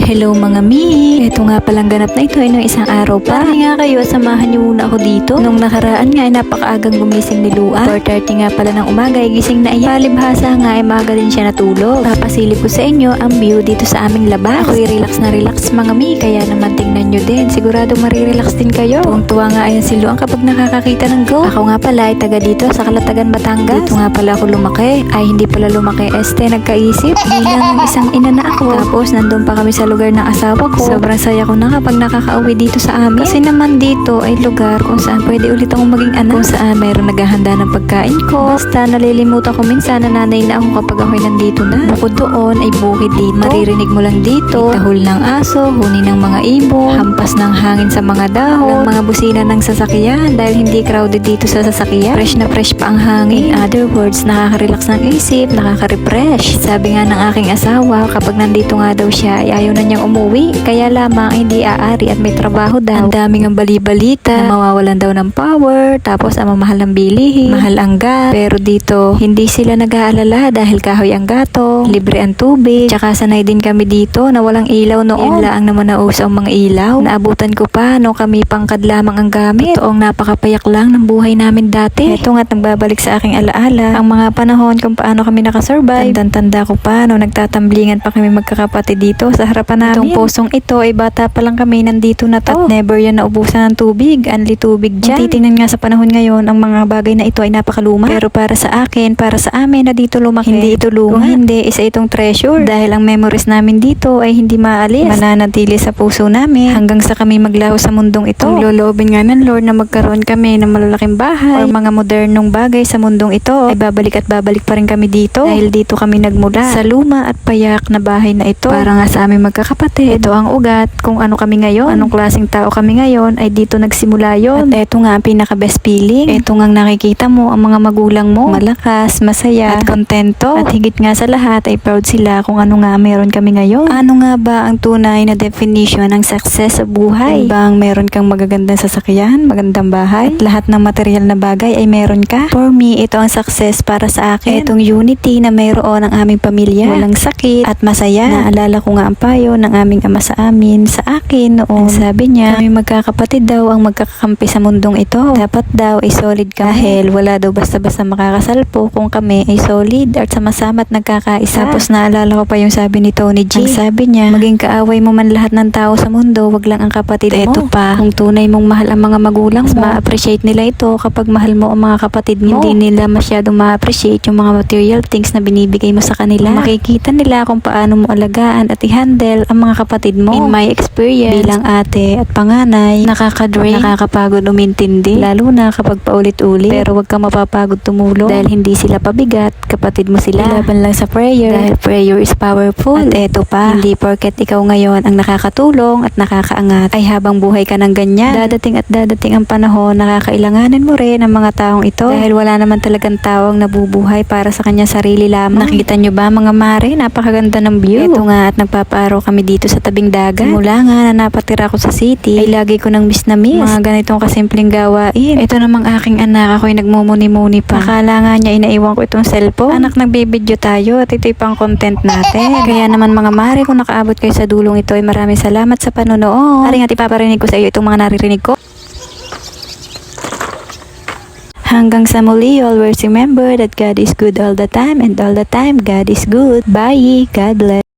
Hello mga mi! Ito nga palang ganap na ito ay nung isang araw pa. Pari nga kayo, samahan niyo muna ako dito. Nung nakaraan nga ay napakaagang gumising ni Luan. 4:30 nga pala ng umaga ay gising na iyan. Palibhasa nga ay maaga din siya natulog. Papasilip ko sa inyo ang view dito sa aming labas. Ako'y relax na relax mga mi, kaya naman tingnan nyo din. Sigurado marirelax din kayo. Tuwang-tuwa nga ayan si Luan kapag nakakakita ng goat. Ako nga pala ay taga dito sa Calatagan, Batangas. Dito nga pala ako lumaki. Ay hindi pala lumaki, nagkaisip. Bilang isang ina na ako. Tapos nandun pa kami sa lugar ng asawa ko. Sobrang saya ko na kapag nakakauwi dito sa amin. Kasi naman dito ay lugar kung saan pwede ulit akong maging anak. Kung saan mayroon naghahanda ng pagkain ko. Basta nalilimutan ko minsan na nanay na ako kapag ako'y nandito na. Bukod doon ay bukid dito. Maririnig mo lang dito. Tahol ng aso, huni ng mga ibon, hampas ng hangin sa mga dahon, ng mga busina ng sasakyan dahil hindi crowded dito sa sasakyan. Fresh na fresh pa ang hangin. In other words, nakaka-relax ng isip, nakaka-refresh. Sabi nga ng aking asawa, kapag nandito nga daw siya ay ayaw na niyang umuwi. Kaya lamang hindi aari at may trabaho daw. Ang daming ang bali-balita na mawawalan daw ng power, tapos ang mamahal ng bilihin, mahal ang gas. Pero dito, hindi sila nag-aalala dahil kahoy ang gato, libre ang tubig, tsaka sanay din kami dito na walang ilaw noon. Yan lang naman nauso ang mga ilaw. Naabutan ko pa nung kami pangkad lamang ang gamit. Totoong napakapayak lang ng buhay namin dati. Ito nga't nagbabalik sa aking alaala ang mga panahon kung paano kami nakasurvive. Tanda ko pa nung nagtatamblingan pa kami magkakapatid dito sa harapan namin. Itong posong ito ay bata pa lang kami nandito na to. At never yan naubusan ng tubig. Anli tubig dyan. Titingnan nga sa panahon ngayon, ang mga bagay na ito ay napakaluma. Pero para sa akin, para sa amin na dito lumaki, hindi ito luma. Kung hindi, isa itong treasure. Dahil ang memories namin dito ay hindi maalis. Mananatili sa puso namin hanggang sa kami maglaho sa mundong ito. Kung loloobin nga ng Lord na magkaroon kami ng malalaking bahay or mga modernong bagay sa mundong ito, ay babalik at babalik pa rin kami dito. Dahil dito kami nagmula sa luma at payak na bahay na ito. Para nga sa aming magkakapatid, ito ang ugat kung ano kami ngayon, anong klaseng tao kami ngayon, ay dito nagsimula yon. At ito nga ang pinaka best feeling. Ito nga nakikita mo ang mga magulang mo, malakas, masaya, at kontento. At higit nga sa lahat ay proud sila kung ano nga meron kami ngayon. Ano nga ba ang tunay na definition ng success sa buhay? Bang meron kang magagandang sasakyan, magandang bahay, at lahat ng material na bagay ay meron ka? For me, ito ang success para sa akin. Itong unity na mayroon ang aming pamilya, walang sakit at masaya. Naalala ko nga ang payo ng aming ama sa amin, sa akin noon. Sabi niya, kami magkakapatid daw ang magkakakampi sa mundong ito. Dapat daw ay solid kami. Dahil wala daw basta-basta makakasalpo kung kami ay solid at sama-sama at nagkakaisa. Tapos naalala ko pa yung sabi ni Tony G. Ang sabi niya, maging kaaway mo man lahat ng tao sa mundo, wag lang ang kapatid mo. Ito pa, kung tunay mong mahal ang mga magulang mo, ma-appreciate nila ito kapag mahal mo ang mga kapatid mo. Hindi nila masyadong ma-appreciate yung mga material things na binibigay mo sa kanila. Makikita nila kung paano mo alagaan at i-handle ang mga kapatid mo. In my experience, bilang ate at panganay, nakaka-drain, nakakapagod umintindi, lalo na kapag paulit-ulit. Pero wag kang mapapagod tumulong dahil hindi sila pabigat, kapatid mo sila. Laban lang sa prayer dahil prayer is powerful. At eto pa, hindi porket ikaw ngayon ang nakakatulong at nakakaangat ay habang buhay ka ng ganyan. Dadating at dadating ang panahon na kakailanganin mo rin ang mga taong ito dahil wala naman talagang taong nabubuhay para sa kanya sarili lamang. Nakikita nyo ba mga mare? Napakaganda ng view. Ito nga at nagpapaaraw kami dito sa tabing dagat. Simula nga na napatira ko sa city ay lagi ko nang miss na miss mga ganitong kasimpleng gawain. Ito namang aking anak, ako'y nagmumuni-muni pa. Akala nga niya inaiwan ko itong cellphone. Anak, nagbibideo tayo at ito'y pang content natin. Kaya naman mga mare, kung nakaabot kayo sa dulong ito ay maraming salamat sa panonood. Aring at ipaparinig ko sa iyo itong mga naririnig ko. Hanggang sa muli, always remember that God is good all the time and all the time God is good. Bye! God bless.